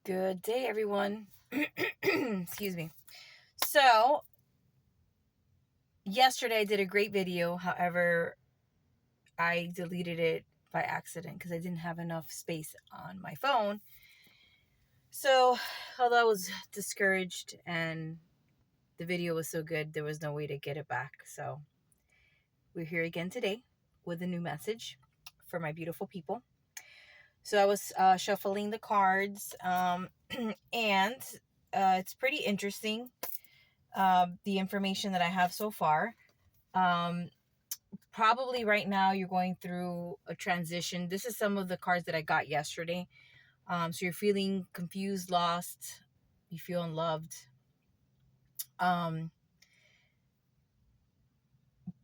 Good day, everyone. Excuse me. So, yesterday I did a great video. However, I deleted it by accident because I didn't have enough space on my phone. So, although I was discouraged and the video was so good, there was no way to get it back. So, we're here again today with a new message for my beautiful people. So, I was shuffling the cards, and it's pretty interesting. The information that I have so far. Um, Probably right now you're going through a transition. This is some of the cards that I got yesterday. So you're feeling confused, lost, you feel unloved.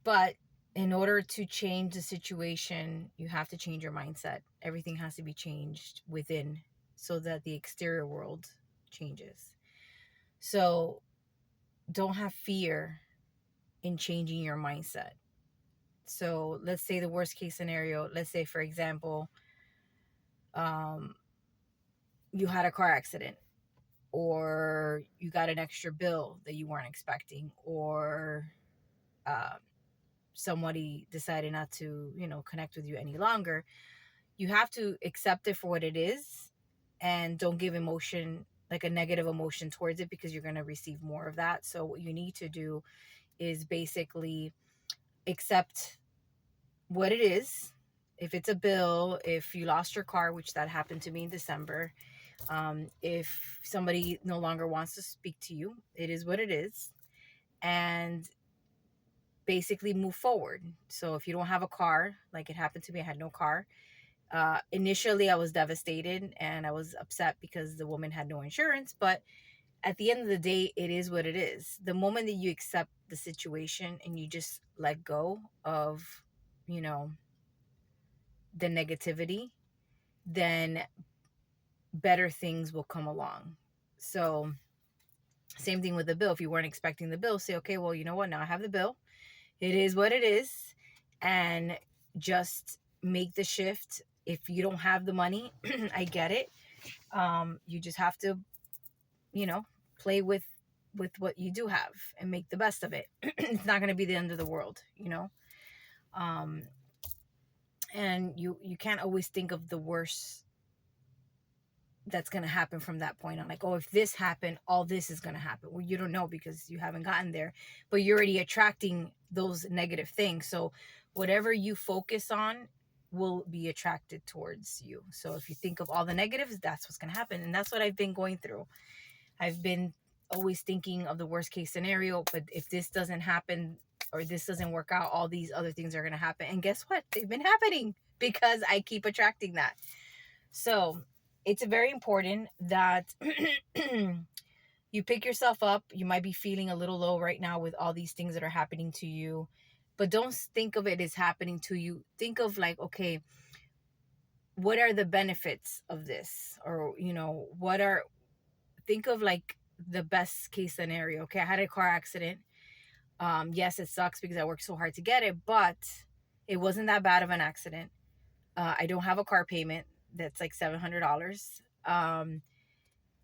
But in order to change the situation, you have to change your mindset. Everything has to be changed within so that the exterior world changes. So don't have fear in changing your mindset. So let's say the worst case scenario, let's say, for example, you had a car accident or you got an extra bill that you weren't expecting, or uh, somebody decided not to, connect with you any longer. You have to accept it for what it is and don't give emotion, like a negative emotion towards it, because you're going to receive more of that. So what you need to do is basically accept what it is. If it's a bill, if you lost your car, which that happened to me in December, if somebody no longer wants to speak to you, it is what it is. And basically move forward. So if you don't have a car, like it happened to me, I had no car. Initially, I was devastated and I was upset because the woman had no insurance. But at the end of the day, it is what it is. The moment that you accept the situation and you just let go of, you know, the negativity, then better things will come along. So same thing with the bill. If you weren't expecting the bill, say, okay, well, you know what? Now I have the bill. It is what it is. And just make the shift. If you don't have the money, I get it. You just have to, play with what you do have and make the best of it. It's not going to be the end of the world. Um, and you can't always think of the worst that's going to happen from that point on. Like, oh, if this happened, all this is going to happen. Well, you don't know because you haven't gotten there, but you're already attracting those negative things. So whatever you focus on will be attracted towards you. So if you think of all the negatives, that's what's going to happen. And that's what I've been going through. I've been always thinking of the worst case scenario, but if this doesn't happen or this doesn't work out, all these other things are going to happen. And guess what? They've been happening because I keep attracting that. So it's very important that you pick yourself up. You might be feeling a little low right now with all these things that are happening to you, but don't think of it as happening to you. Think of like, okay, what are the benefits of this? Or, think of like the best case scenario. Okay, I had a car accident. Yes, it sucks because I worked so hard to get it, but it wasn't that bad of an accident. I don't have a car payment that's like $700.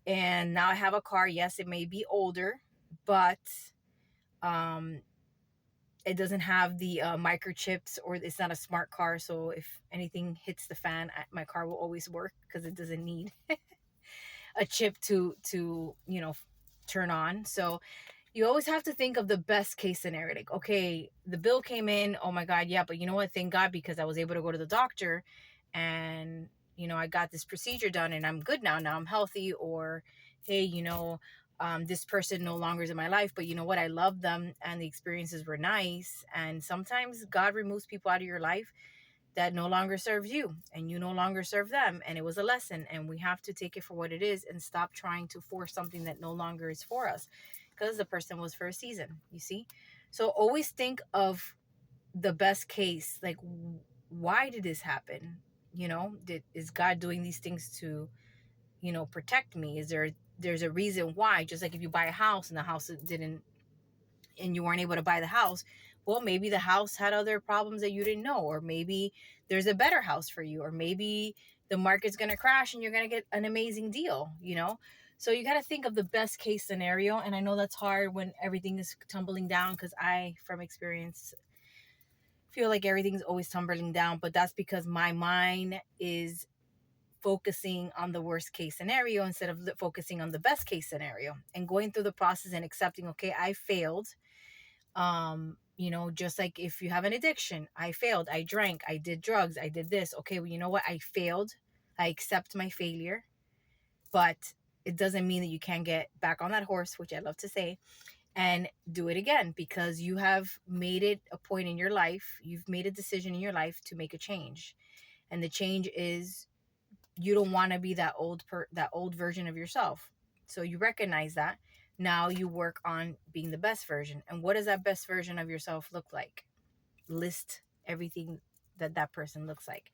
And now I have a car. Yes, it may be older, but it doesn't have the microchips, or it's not a smart car. So if anything hits the fan, my car will always work because it doesn't need a chip to turn on. So you always have to think of the best case scenario. Like, okay, the bill came in. Oh my God, yeah, but you know what? Thank God, because I was able to go to the doctor and, I got this procedure done and I'm good now. Now I'm healthy. Or, hey, this person no longer is in my life, but you know what? I love them and the experiences were nice. And sometimes God removes people out of your life that no longer serves you and you no longer serve them. And it was a lesson, and we have to take it for what it is and stop trying to force something that no longer is for us, because the person was for a season, you see? So always think of the best case. Like, why did this happen? Is God doing these things to, protect me? There's a reason why. Just like if you buy a house and the house didn't, and you weren't able to buy the house, well, maybe the house had other problems that you didn't know, or maybe there's a better house for you, or maybe the market's going to crash and you're going to get an amazing deal, you know? So you got to think of the best case scenario. And I know that's hard when everything is tumbling down, because I, from experience, feel like everything's always tumbling down, but that's because my mind is focusing on the worst case scenario instead of focusing on the best case scenario, and going through the process and accepting, okay, I failed. You know, just like if you have an addiction, I failed, I drank, I did drugs, I did this. Okay, well, you know what? I failed. I accept my failure, but it doesn't mean that you can't get back on that horse, which I love to say, and do it again, because you have made it a point in your life. You've made a decision in your life to make a change. And the change is, you don't want to be that old version of yourself. So you recognize that. Now you work on being the best version. And what does that best version of yourself look like? List everything that person looks like.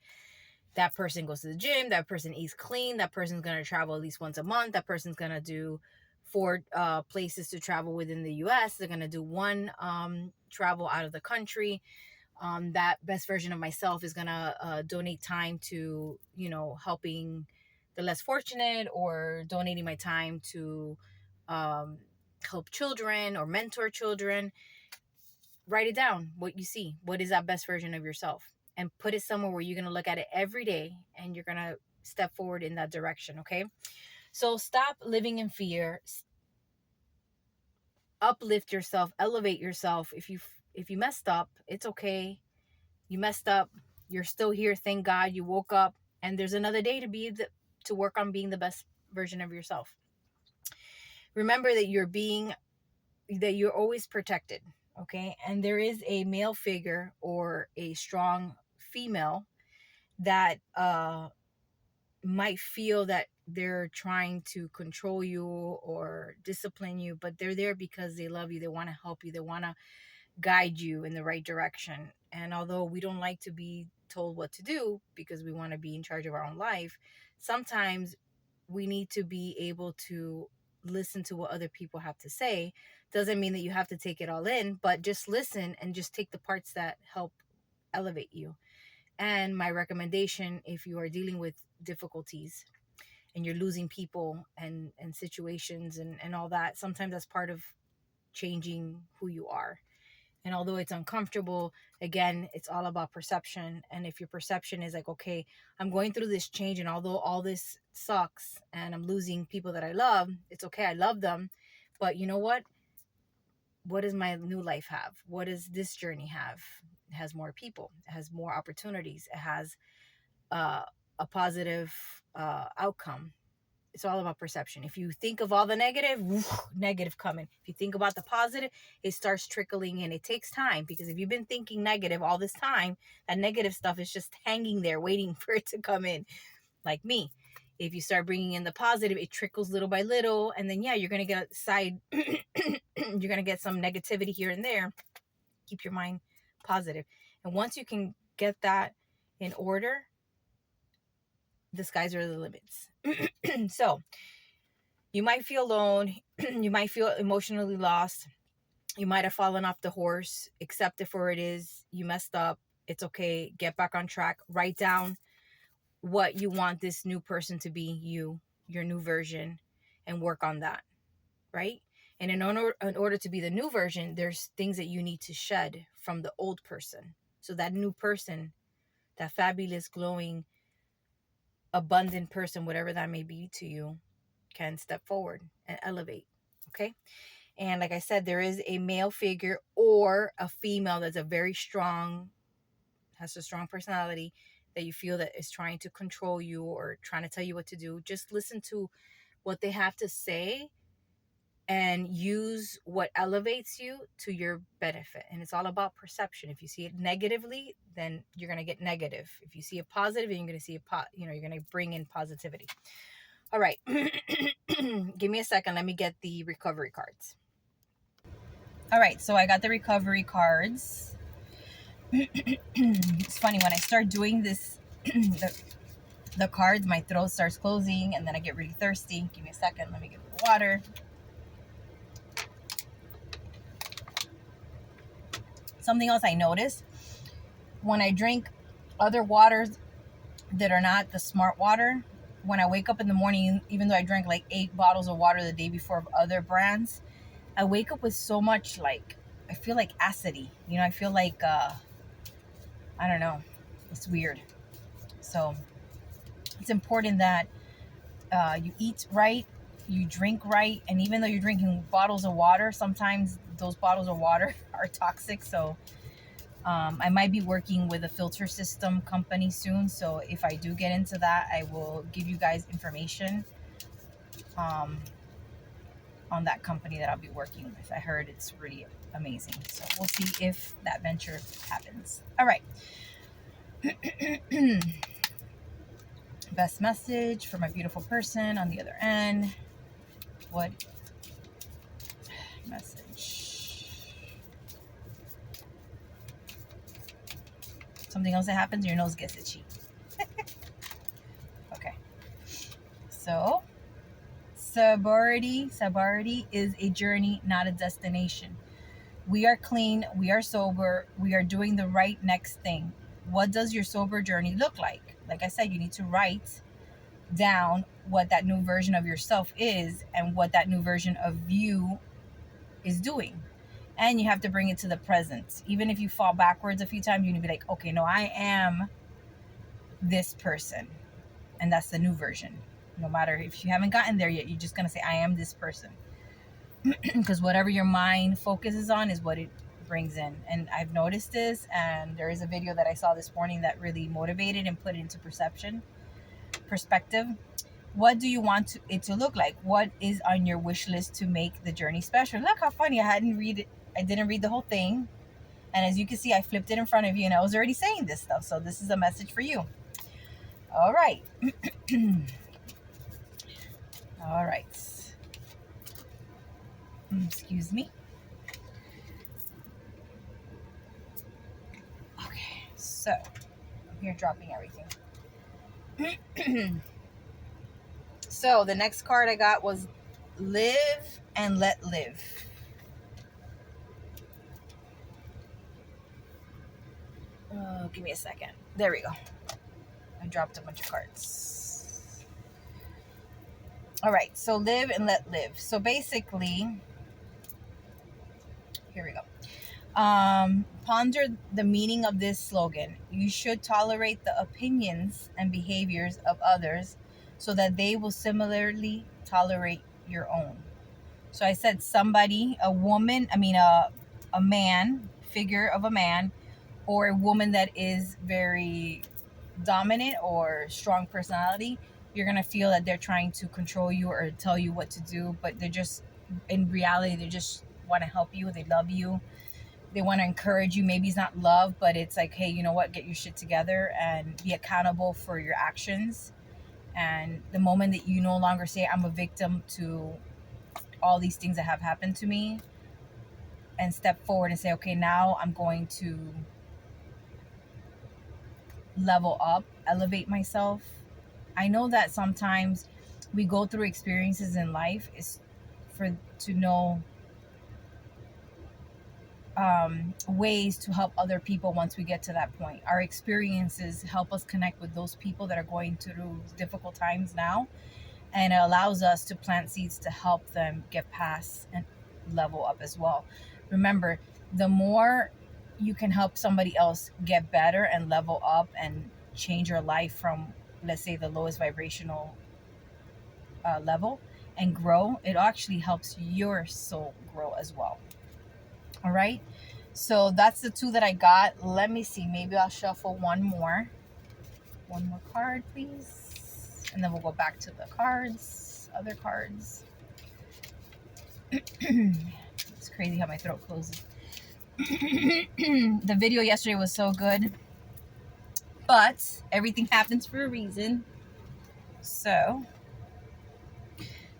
That person goes to the gym, that person eats clean, that person's going to travel at least once a month, that person's going to do 4 places to travel within the US, they're going to do 1 travel out of the country. That best version of myself is going to donate time to, you know, helping the less fortunate, or donating my time to help children or mentor children. Write it down, what you see. What is that best version of yourself? And put it somewhere where you're going to look at it every day and you're going to step forward in that direction, okay? So stop living in fear. Uplift yourself, elevate yourself. If you messed up, it's okay. You messed up. You're still here. Thank God you woke up, and there's another day to work on being the best version of yourself. Remember that you're always protected, okay? And there is a male figure or a strong female that might feel that they're trying to control you or discipline you, but they're there because they love you. They want to help you. They want to guide you in the right direction. And although we don't like to be told what to do because we want to be in charge of our own life, sometimes we need to be able to listen to what other people have to say. Doesn't mean that you have to take it all in, but just listen and just take the parts that help elevate you. And my recommendation, if you are dealing with difficulties and you're losing people and situations and all that, sometimes that's part of changing who you are. And although it's uncomfortable, again, it's all about perception. And if your perception is like, okay, I'm going through this change, and although all this sucks and I'm losing people that I love, it's okay, I love them. But you know what? What does my new life have? What does this journey have? It has more people. It has more opportunities. It has a positive outcome. It's all about perception. If you think of all the negative coming. If you think about the positive, it starts trickling in. It takes time, because if you've been thinking negative all this time, that negative stuff is just hanging there waiting for it to come in. Like me. If you start bringing in the positive, it trickles little by little, and then you're going to get you're going to get some negativity here and there. Keep your mind positive. And once you can get that in order, the skies are the limits. So you might feel alone. You might feel emotionally lost. You might have fallen off the horse. Accept it for what it is. You messed up. It's okay. Get back on track. Write down what you want this new person to be, your new version, and work on that, right? And in order to be the new version, there's things that you need to shed from the old person. So that new person, that fabulous, glowing, abundant person, whatever that may be to you, can step forward and elevate. Okay. And like I said, there is a male figure or a female that's has a strong personality that you feel that is trying to control you or trying to tell you what to do. Just listen to what they have to say and use what elevates you to your benefit. And it's all about perception. If you see it negatively, then you're going to get negative. If you see it positive, then you're going to see you're going to bring in positivity. All right. Give me a second. Let me get the recovery cards. All right. So I got the recovery cards. It's funny, when I start doing this, the cards, my throat starts closing and then I get really thirsty. Give me a second. Let me get the water. Something else I noticed, when I drink other waters that are not the smart water. When I wake up in the morning, even though I drank like 8 bottles of water the day before of other brands, I wake up with so much, like, I feel like acidy. You know, I feel like, I don't know. It's weird. So it's important that you eat right, you drink right, and even though you're drinking bottles of water, sometimes those bottles of water are toxic. So I might be working with a filter system company soon. So if I do get into that, I will give you guys information um, on that company that I'll be working with. I heard it's really amazing. So we'll see if that venture happens. All right. Best message for my beautiful person on the other end. What message? Something else that happens, your nose gets itchy. Okay. So, sobriety is a journey, not a destination. We are clean, we are sober, we are doing the right next thing. What does your sober journey look like? Like I said, you need to write down what that new version of yourself is and what that new version of you is doing. And you have to bring it to the present. Even if you fall backwards a few times, you need to be like, okay, no, I am this person. And that's the new version. No matter if you haven't gotten there yet, you're just going to say, I am this person. Because whatever your mind focuses on is what it brings in. And I've noticed this, and there is a video that I saw this morning that really motivated and put it into perspective. What do you want it to look like? What is on your wish list to make the journey special? Look how funny. I didn't read the whole thing. And as you can see, I flipped it in front of you and I was already saying this stuff. So this is a message for you. All right. All right. Excuse me. Okay. So I'm here dropping everything. So the next card I got was Live and Let Live. Give me a second. There we go. I dropped a bunch of cards. All right. So live and let live. So basically, here we go. Ponder the meaning of this slogan. You should tolerate the opinions and behaviors of others so that they will similarly tolerate your own. So I said somebody, a woman, a man, figure of a man, or a woman that is very dominant or strong personality, you're going to feel that they're trying to control you or tell you what to do, but they're just, in reality, they just want to help you. They love you. They want to encourage you. Maybe it's not love, but it's like, hey, you know what? Get your shit together and be accountable for your actions. And the moment that you no longer say, I'm a victim to all these things that have happened to me, and step forward and say, okay, now I'm going to level up, elevate myself. I know that sometimes we go through experiences in life is to know ways to help other people once we get to that point. Our experiences help us connect with those people that are going through difficult times now, and it allows us to plant seeds to help them get past and level up as well. Remember, the more you can help somebody else get better and level up and change your life from, let's say, the lowest vibrational level and grow, it actually helps your soul grow as well. All right, so that's the two that I got. Let me see, maybe I'll shuffle one more card, please, and then we'll go back to the other cards. It's crazy how my throat closes. The video yesterday was so good, but everything happens for a reason. So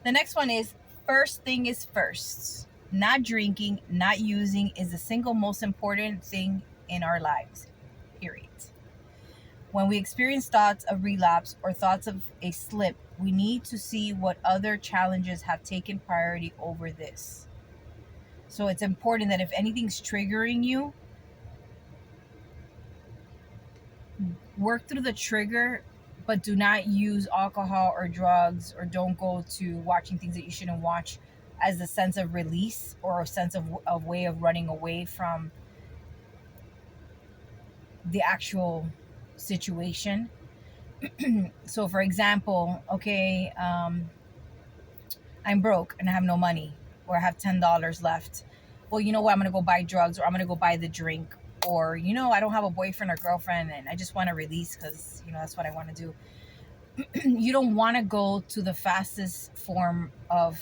the next one is, first thing is first. Not drinking, not using is the single most important thing in our lives, period. When we experience thoughts of relapse or thoughts of a slip, we need to see what other challenges have taken priority over this. So it's important that if anything's triggering you, work through the trigger but do not use alcohol or drugs, or don't go to watching things that you shouldn't watch as a sense of release or a sense of way of running away from the actual situation. So for example, okay, I'm broke and I have no money, or I have $10 left. Well, you know what? I'm going to go buy drugs, or I'm going to go buy the drink, or, I don't have a boyfriend or girlfriend and I just want to release because, that's what I want to do. You don't want to go to the fastest form of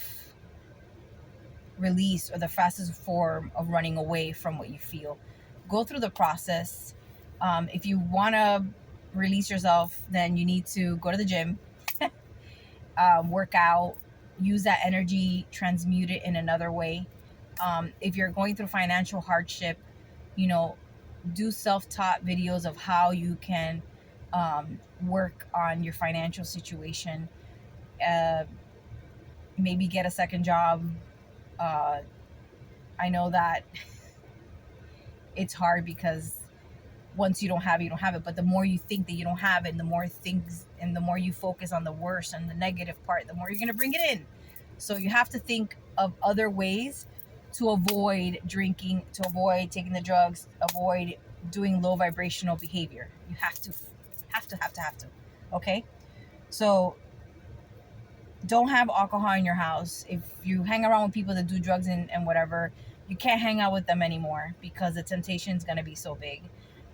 release or the fastest form of running away from what you feel. Go through the process. If you want to release yourself, then you need to go to the gym, work out, use that energy, transmute it in another way. If you're going through financial hardship, do self-taught videos of how you can work on your financial situation. Uh, Maybe get a second job. I know that it's hard because once you don't have it, you don't have it. But the more you think that you don't have it, and the more things, and the more you focus on the worst and the negative part, the more you're going to bring it in. So you have to think of other ways to avoid drinking, to avoid taking the drugs, avoid doing low vibrational behavior. You have to. Okay? So don't have alcohol in your house. If you hang around with people that do drugs and whatever, you can't hang out with them anymore because the temptation is going to be so big.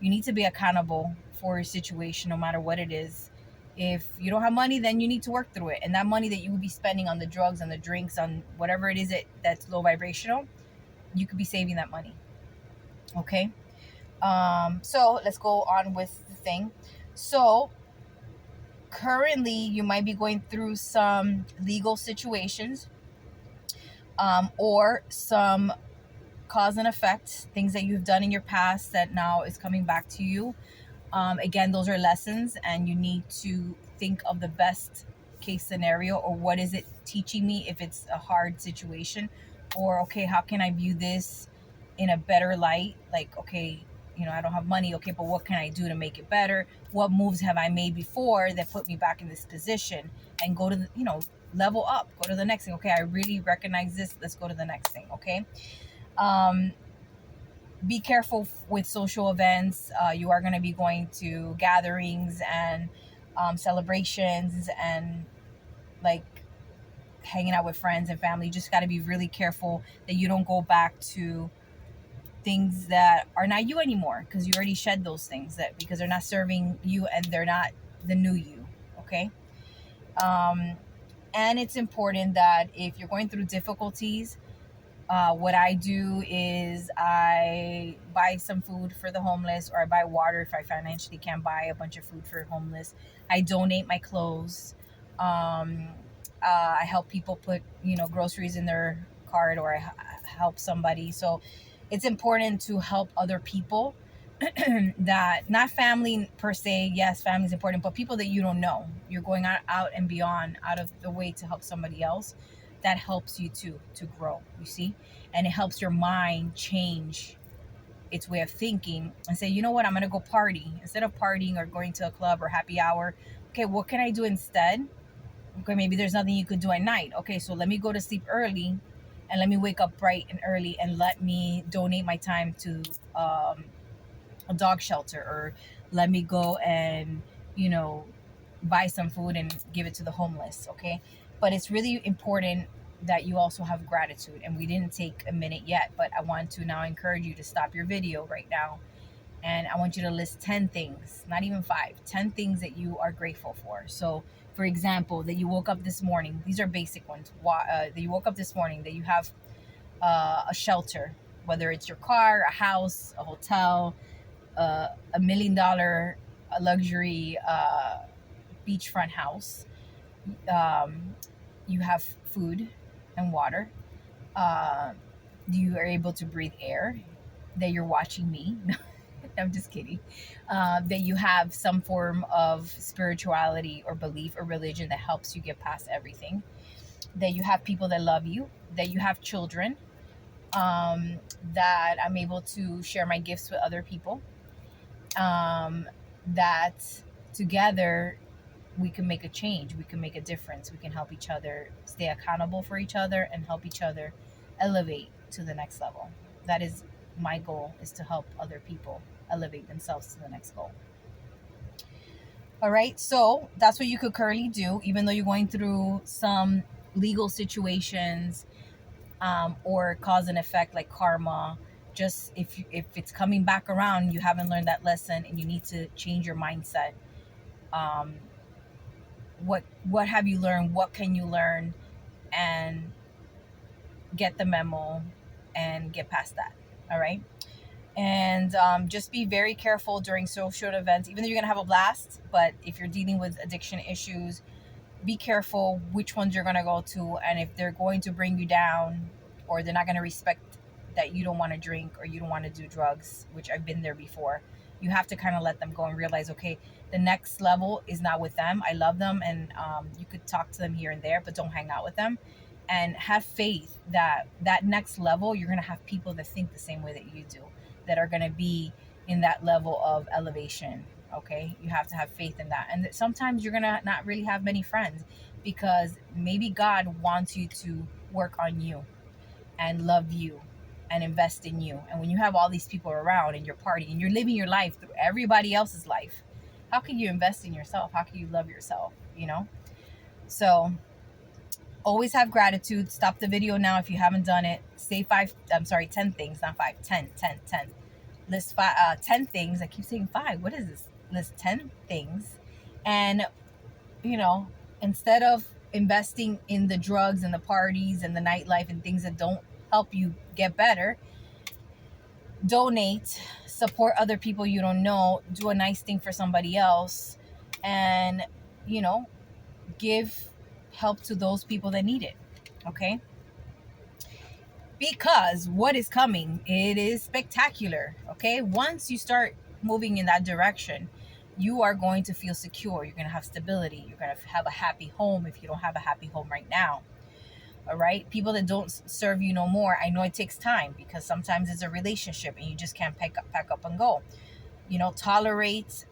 You need to be accountable for your situation, no matter what it is. If you don't have money, then you need to work through it. And that money that you will be spending on the drugs and the drinks, on whatever it is that's low vibrational, you could be saving that money. Okay? So let's go on with the thing. So currently you might be going through some legal situations, or some cause and effect, things that you've done in your past that now is coming back to you. Again, those are lessons, and you need to think of the best case scenario, or what is it teaching me if it's a hard situation, or okay, how can I view this in a better light? Like, okay, I don't have money, okay, but what can I do to make it better? What moves have I made before that put me back in this position? And go to the, level up, go to the next thing. Okay, I really recognize this, let's go to the next thing. Okay. Be careful with social events. You are going to be going to gatherings and celebrations, and like hanging out with friends and family. You just got to be really careful that you don't go back to things that are not you anymore, because you already shed those things, that because they're not serving you and they're not the new you. Okay. And it's important that if you're going through difficulties, what I do is I buy some food for the homeless, or I buy water if I financially can't buy a bunch of food for homeless. I donate my clothes. I help people put, groceries in their cart, or I help somebody. So it's important to help other people that, not family per se. Yes, family is important, but people that you don't know. You're going out and beyond, out of the way to help somebody else. That helps you to grow, you see, and it helps your mind change its way of thinking and say, you know what, I'm gonna go party instead of partying or going to a club or happy hour. Okay, what can I do instead? Okay, maybe there's nothing you could do at night. Okay, so let me go to sleep early, and let me wake up bright and early, and let me donate my time to a dog shelter, or let me go and buy some food and give it to the homeless. Okay, but it's really important that you also have gratitude. And we didn't take a minute yet, but I want to now encourage you to stop your video right now, and I want you to list 10 things, not even 5, 10 things that you are grateful for. So for example, that you woke up this morning. These are basic ones. That you woke up this morning, that you have a shelter, whether it's your car, a house, a hotel, $1 million luxury beachfront house. You have food and water. You are able to breathe air. That you're watching me. I'm just kidding. That you have some form of spirituality or belief or religion that helps you get past everything. That you have people that love you. That you have children. That I'm able to share my gifts with other people. That together we can make a change, we can make a difference, we can help each other stay accountable for each other and help each other elevate to the next level. That is my goal, is to help other people elevate themselves to the next goal. All right, so that's what you could currently do, even though you're going through some legal situations, or cause and effect like karma. Just if it's coming back around, you haven't learned that lesson and you need to change your mindset. um, what have you learned, what can you learn, and get the memo and get past that. All right. And just be very careful during social events, even though you're going to have a blast. But if you're dealing with addiction issues, be careful which ones you're going to go to. And if they're going to bring you down, or they're not going to respect that you don't want to drink or you don't want to do drugs, which I've been there before, you have to kind of let them go and realize, okay, the next level is not with them. I love them, and you could talk to them here and there, but don't hang out with them. And have faith that that next level, you're going to have people that think the same way that you do, that are going to be in that level of elevation. Okay, you have to have faith in that. And sometimes you're going to not really have many friends, because maybe God wants you to work on you and love you and invest in you. And when you have all these people around and you're partying and you're living your life through everybody else's life, how can you invest in yourself? How can you love yourself? So always have gratitude. Stop the video now if you haven't done it. Say 10 things, not 5, 10, 10, 10. List 10 things. I keep saying 5. What is this? List 10 things. And, instead of investing in the drugs and the parties and the nightlife and things that don't help you get better, donate, support other people you don't know, do a nice thing for somebody else, and, give help to those people that need it. Okay? Because what is coming, it is spectacular. Okay? Once you start moving in that direction, you are going to feel secure. You're going to have stability. You're going to have a happy home if you don't have a happy home right now. All right? People that don't serve you no more, I know it takes time, because sometimes it's a relationship and you just can't pack up and go. Tolerate,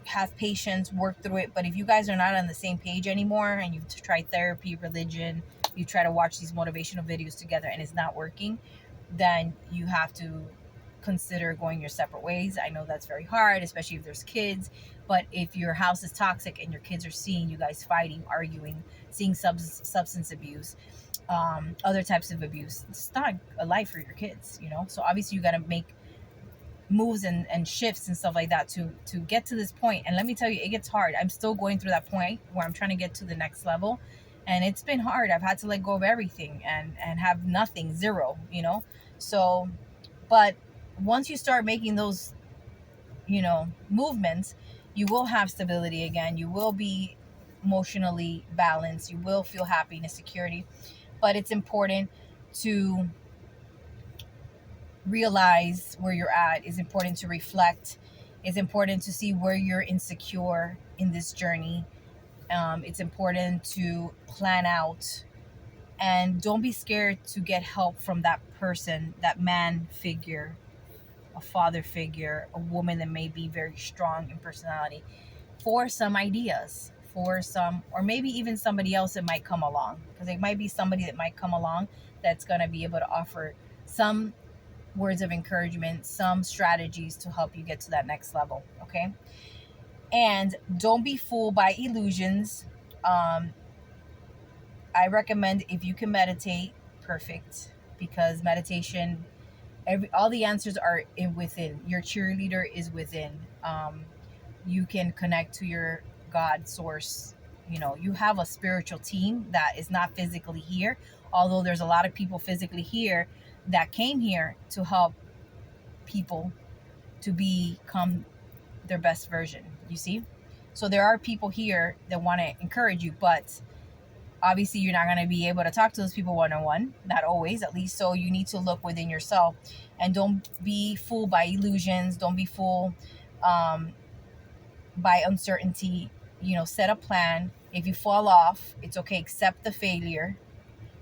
have patience, work through it. But if you guys are not on the same page anymore, and you've tried therapy, religion, you try to watch these motivational videos together and it's not working, then you have to consider going your separate ways. I know that's very hard, especially if there's kids. But if your house is toxic and your kids are seeing you guys fighting, arguing, seeing substance abuse, other types of abuse, it's not a life for your kids. So obviously you got to make moves and shifts and stuff like that to get to this point. And let me tell you, it gets hard. I'm still going through that point where I'm trying to get to the next level, and it's been hard. I've had to let go of everything and have nothing, zero. So, but once you start making those movements, you will have stability again. You will be emotionally balanced. You will feel happiness, security. But it's important to realize where you're at. It's important to reflect. It's important to see where you're insecure in this journey. It's important to plan out, and don't be scared to get help from that person, that man figure, a father figure, a woman that may be very strong in personality, for some ideas, or maybe even somebody else that might come along, because it might be somebody that might come along that's going to be able to offer some words of encouragement, some strategies to help you get to that next level. Okay? And don't be fooled by illusions. I recommend, if you can meditate, perfect, because meditation, all the answers are within. Your cheerleader is within. You can connect to your God source. You have a spiritual team that is not physically here, although there's a lot of people physically here that came here to help people to become their best version. You see? So there are people here that want to encourage you, but obviously you're not going to be able to talk to those people one-on-one, not always, at least. So you need to look within yourself, and don't be fooled by illusions. Don't be fooled by uncertainty. Set a plan. If you fall off, it's okay. Accept the failure.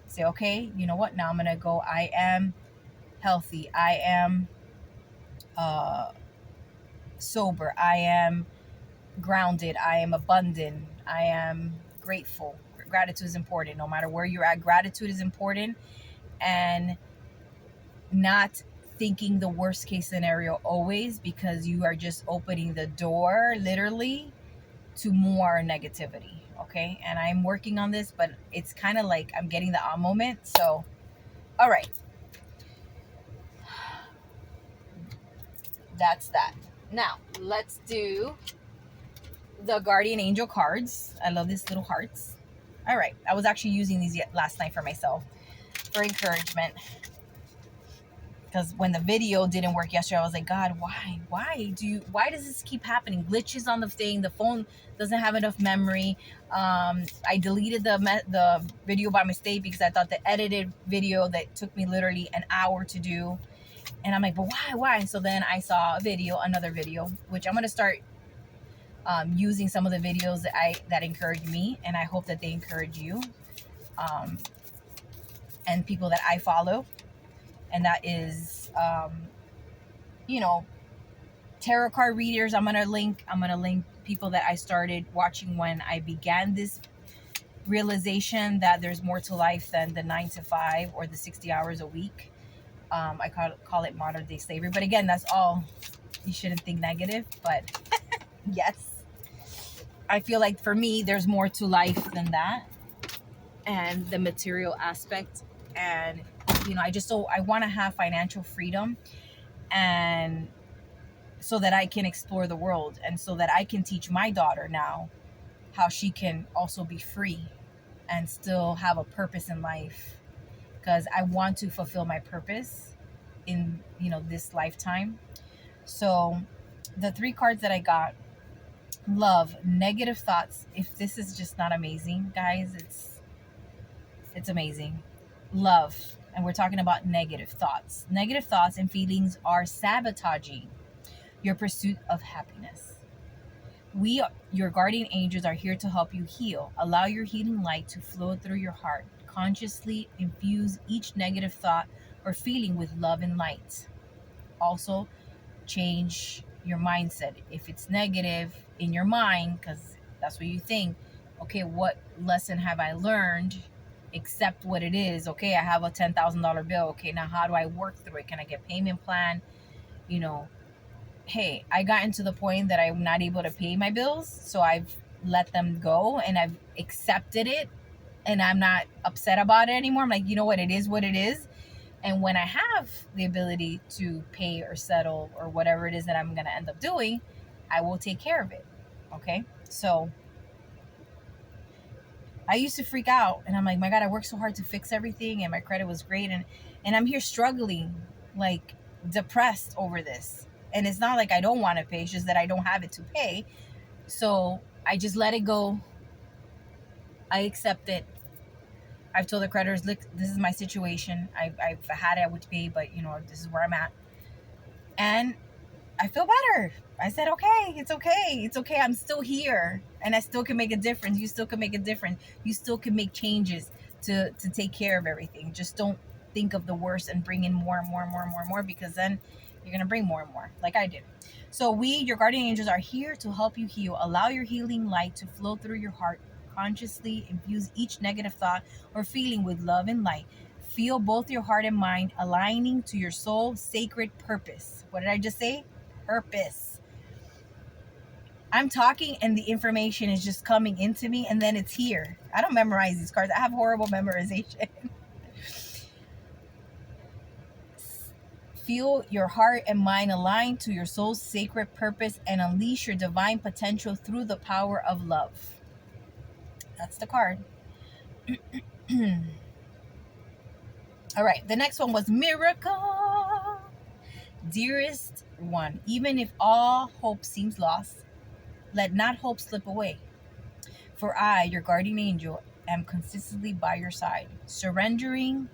Say, okay, you know what? Now I'm going to go. I am healthy. I am sober. I am grounded. I am abundant. I am grateful. Gratitude is important. No matter where you're at, gratitude is important. And not thinking the worst case scenario always, because you are just opening the door literally to more negativity. Okay. And I'm working on this, but it's kind of like I'm getting the moment. So, all right. That's that. Now, let's do the guardian angel cards. I love these little hearts. All right. I was actually using these last night for myself for encouragement. Because when the video didn't work yesterday, I was like, God, why does this keep happening? Glitches on the thing. The phone doesn't have enough memory. I deleted the video by mistake because I thought the edited video that took me literally an hour to do. And I'm like, but why? So then I saw another video, which I'm going to start using some of the videos that encourage me. And I hope that they encourage you and people that I follow. And that is, tarot card readers. I'm gonna link people that I started watching when I began this realization that there's more to life than the 9 to 5 or the 60 hours a week. I call it modern day slavery. But again, that's all. You shouldn't think negative, but yes, I feel like for me, there's more to life than that, and the material aspect. And I want to have financial freedom, and so that I can explore the world, and so that I can teach my daughter now how she can also be free and still have a purpose in life, because I want to fulfill my purpose in this lifetime. So the 3 cards that I got: love, negative thoughts. If this is just not amazing, guys, it's amazing. Love, and we're talking about negative thoughts. Negative thoughts and feelings are sabotaging your pursuit of happiness. Your guardian angels, are here to help you heal. Allow your healing light to flow through your heart. Consciously infuse each negative thought or feeling with love and light. Also, change your mindset. If it's negative in your mind, because that's what you think, okay, what lesson have I learned? Accept what it is. Okay, I have a $10,000 bill. Okay, now how do I work through it? Can I get payment plan? Hey, I gotten to the point that I'm not able to pay my bills, so I've let them go and I've accepted it, and I'm not upset about it anymore. I'm like, you know what, it is what it is. And when I have the ability to pay or settle or whatever it is that I'm going to end up doing, I will take care of it. Okay? So I used to freak out, and I'm like, my God, I worked so hard to fix everything, and my credit was great, and I'm here struggling, like depressed over this. And it's not like I don't want to pay, it's just that I don't have it to pay. So I just let it go. I accept it. I've told the creditors, look, this is my situation. I've had it, I would pay, but this is where I'm at. And I feel better. I said, okay, it's okay. It's okay. I'm still here, and I still can make a difference. You still can make a difference. You still can make changes to take care of everything. Just don't think of the worst and bring in more and more and more and more and more, because then you're going to bring more and more, like I did. So your guardian angels, are here to help you heal. Allow your healing light to flow through your heart. Consciously infuse each negative thought or feeling with love and light. Feel both your heart and mind aligning to your soul's sacred purpose. What did I just say? Purpose. I'm talking and the information is just coming into me, and then it's here. I don't memorize these cards. I have horrible memorization. Feel your heart and mind align to your soul's sacred purpose and unleash your divine potential through the power of love. That's the card. All right. The next one was miracle. Dearest one, even if all hope seems lost, let not hope slip away. For I, your guardian angel, am consistently by your side, surrendering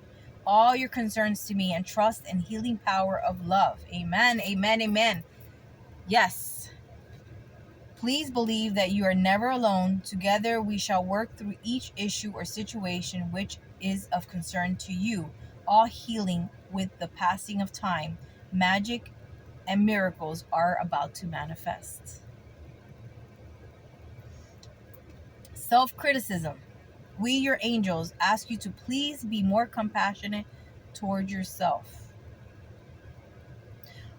all your concerns to me and trust and healing power of love. Amen, amen, amen. Yes. Please believe that you are never alone. Together we shall work through each issue or situation which is of concern to you. All healing with the passing of time. Magic and miracles are about to manifest. Self-criticism. We, your angels, ask you to please be more compassionate toward yourself.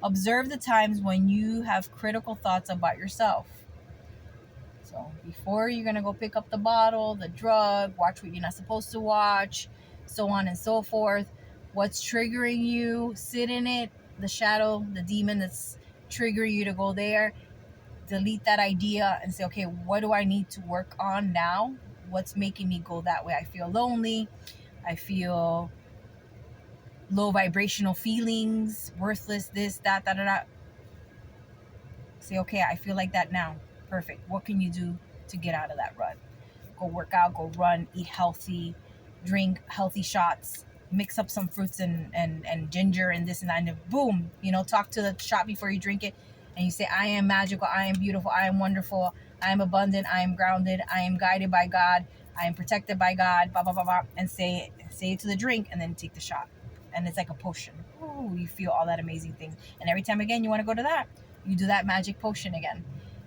Observe the times when you have critical thoughts about yourself. So before you're going to go pick up the bottle, the drug, watch what you're not supposed to watch, so on and so forth. What's triggering you, sit in it, the shadow, the demon that's triggering you to go there. Delete that idea and say, okay, what do I need to work on now? What's making me go that way? I feel lonely. I feel low vibrational feelings, worthless, this, that, that, that. Say, okay, I feel like that now. Perfect. What can you do to get out of that rut? Go work out, go run, eat healthy, drink healthy shots, mix up some fruits and ginger and this and that, and boom, talk to the shot before you drink it. And you say, I am magical, I am beautiful, I am wonderful, I am abundant, I am grounded, I am guided by God, I am protected by God, blah, blah, blah, blah. And say it to the drink and then take the shot. And it's like a potion. Ooh, you feel all that amazing things. And every time again you want to go to that, you do that magic potion again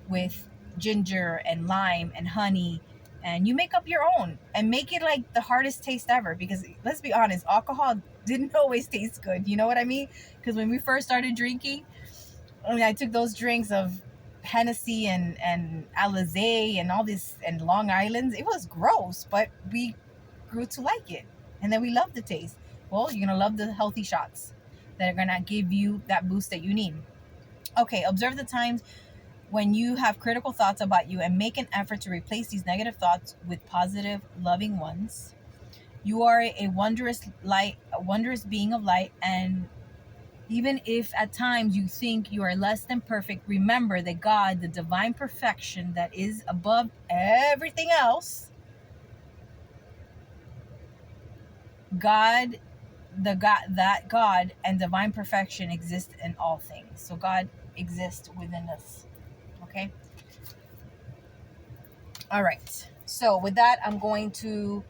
with ginger and lime and honey, and you make up your own and make it like the hardest taste ever, because let's be honest, alcohol didn't always taste good. You know what I mean? Because when we first started drinking, I took those drinks of Hennessy and Alizé and all this and Long Island's. It was gross, but we grew to like it, and then we loved the taste. Well, you're gonna love the healthy shots that are gonna give you that boost that you need. Okay, observe the times when you have critical thoughts about you and make an effort to replace these negative thoughts with positive, loving ones. You are a wondrous light, a wondrous being of light, and even if at times you think you are less than perfect, remember that God, the divine perfection that is above everything else, God and divine perfection exist in all things. So God exists within us. Okay? All right. So with that, I'm going to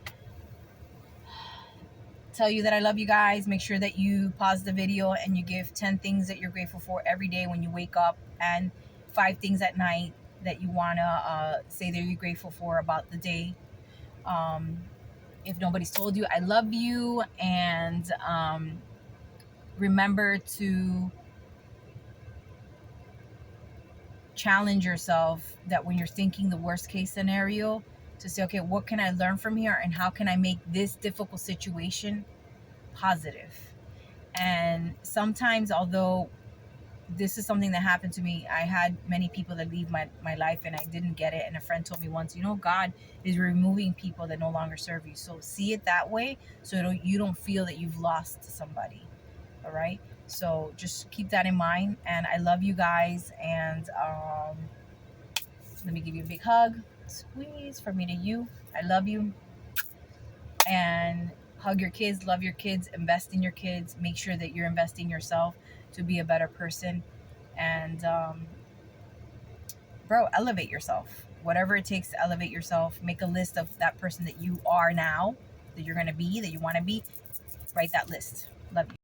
tell you that I love you guys. Make sure that you pause the video and you give 10 things that you're grateful for every day when you wake up, and 5 things at night that you want to say that you're grateful for about the day. If nobody's told you, I love you. And remember to challenge yourself that when you're thinking the worst case scenario, to say, okay, what can I learn from here, and how can I make this difficult situation positive? And sometimes, although this is something that happened to me, I had many people that leave my life and I didn't get it. And a friend told me once, God is removing people that no longer serve you. So see it that way, so you don't feel that you've lost somebody. All right? So just keep that in mind. And I love you guys. And let me give you a big hug. Squeeze from me to you. I love you. And hug your kids, love your kids, invest in your kids. Make sure that you're investing in yourself to be a better person. And elevate yourself. Whatever it takes to elevate yourself. Make a list of that person that you are now, that you're going to be, that you want to be. Write that list. Love you.